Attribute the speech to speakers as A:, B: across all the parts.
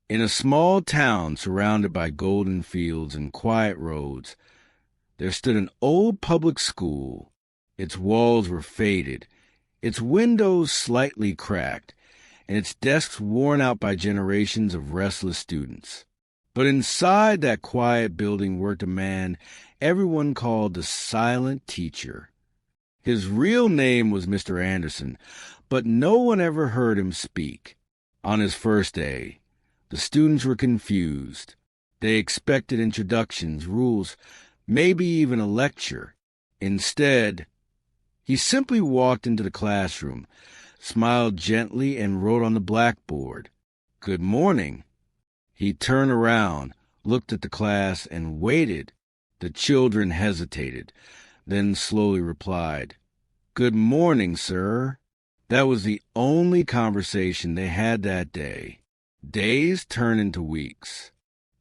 A: In a small town surrounded by golden fields and quiet roads, there stood an old public school. Its walls were faded, its windows slightly cracked, and its desks worn out by generations of restless students. But inside that quiet building worked a man everyone called the silent teacher. His real name was Mr. Anderson, but no one ever heard him speak. On his first day, the students were confused. They expected introductions, rules, maybe even a lecture. Instead, he simply walked into the classroom, smiled gently, and wrote on the blackboard, "Good morning." He turned around, looked at the class, and waited. The children hesitated, then slowly replied, "Good morning, sir." That was the only conversation they had that day. Days turned into weeks.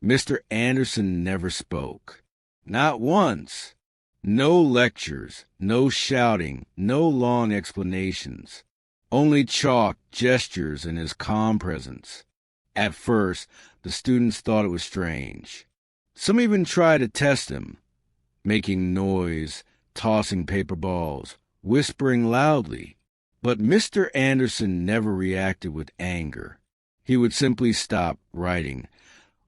A: Mr. Anderson never spoke. Not once. No lectures, no shouting, no long explanations. Only chalk, gestures, and his calm presence. At first, the students thought it was strange. Some even tried to test him, making noise, tossing paper balls, whispering loudly. But Mr. Anderson never reacted with anger. He would simply stop writing,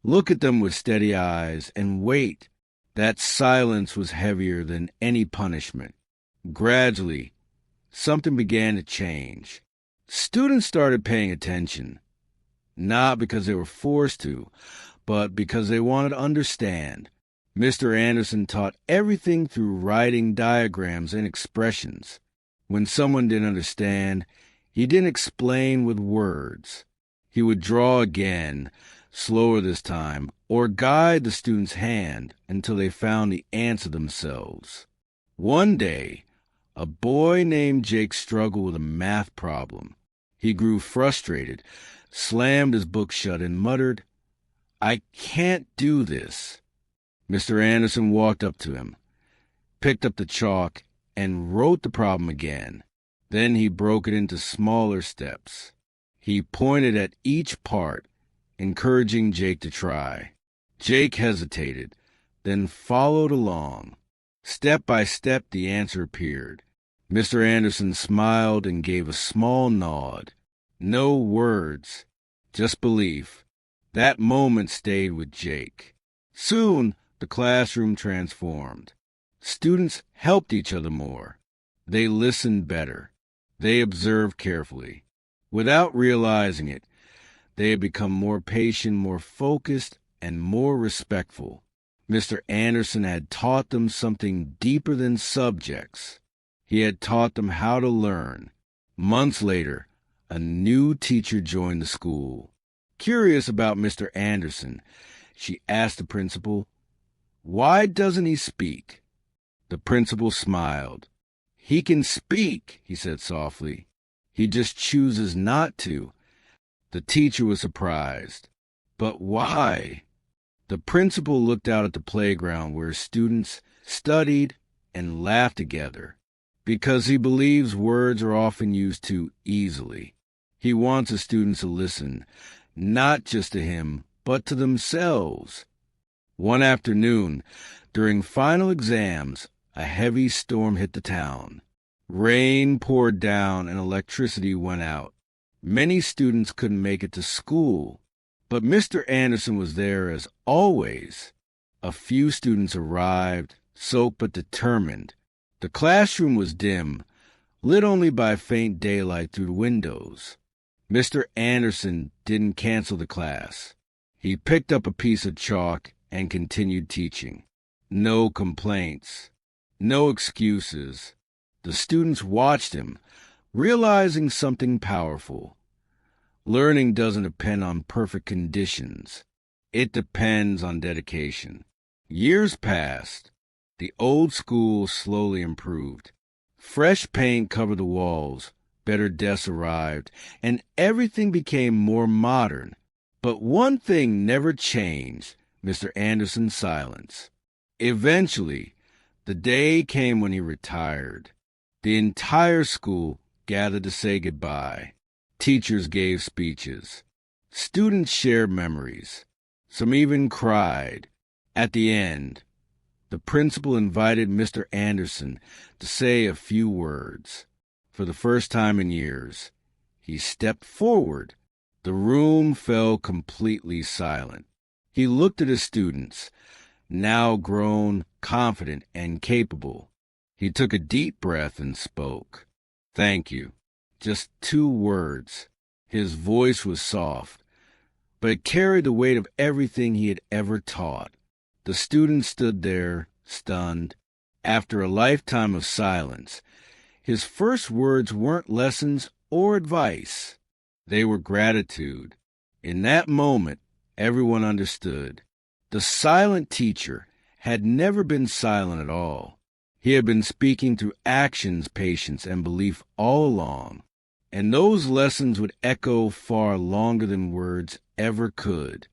A: look at them with steady eyes, and wait. That silence was heavier than any punishment. Gradually, something began to change. Students started paying attention, not because they were forced to, but because they wanted to understand. Mr. Anderson taught everything through writing, diagrams, and expressions. When someone didn't understand, he didn't explain with words. He would draw again, slower this time, or guide the student's hand until they found the answer themselves. One day, a boy named Jake struggled with a math problem. He grew frustrated, slammed his book shut, and muttered, "I can't do this." Mr. Anderson walked up to him, picked up the chalk, and wrote the problem again. Then he broke it into smaller steps. He pointed at each part, encouraging Jake to try. Jake hesitated, then followed along. Step by step, the answer appeared. Mr. Anderson smiled and gave a small nod. No words, just belief. That moment stayed with Jake. Soon, the classroom transformed. Students helped each other more. They listened better. They observed carefully. Without realizing it, they had become more patient, more focused, and more respectful. Mr. Anderson had taught them something deeper than subjects. He had taught them how to learn. Months later, a new teacher joined the school. Curious about Mr. Anderson, she asked the principal, "Why doesn't he speak?" The principal smiled. "He can speak," he said softly. "He just chooses not to." The teacher was surprised. "But why?" The principal looked out at the playground where students studied and laughed together. "Because he believes words are often used too easily. He wants the students to listen, not just to him, but to themselves." One afternoon, during final exams, a heavy storm hit the town. Rain poured down and electricity went out. Many students couldn't make it to school, but Mr. Anderson was there as always. A few students arrived, soaked but determined. The classroom was dim, lit only by faint daylight through the windows. Mr. Anderson didn't cancel the class. He picked up a piece of chalk and continued teaching. No complaints, no excuses. The students watched him, realizing something powerful. Learning doesn't depend on perfect conditions. It depends on dedication. Years passed. The old school slowly improved. Fresh paint covered the walls, better desks arrived, and everything became more modern. But one thing never changed: Mr. Anderson's silence. Eventually, the day came when he retired. The entire school gathered to say goodbye. Teachers gave speeches. Students shared memories. Some even cried. At the end, the principal invited Mr. Anderson to say a few words. For the first time in years, he stepped forward. The room fell completely silent. He looked at his students, now grown, confident, and capable. He took a deep breath and spoke. "Thank you." Just 2 words. His voice was soft, but it carried the weight of everything he had ever taught. The students stood there, stunned. After a lifetime of silence, his first words weren't lessons or advice. They were gratitude. In that moment, everyone understood. The silent teacher had never been silent at all. He had been speaking through actions, patience, and belief all along. And those lessons would echo far longer than words ever could.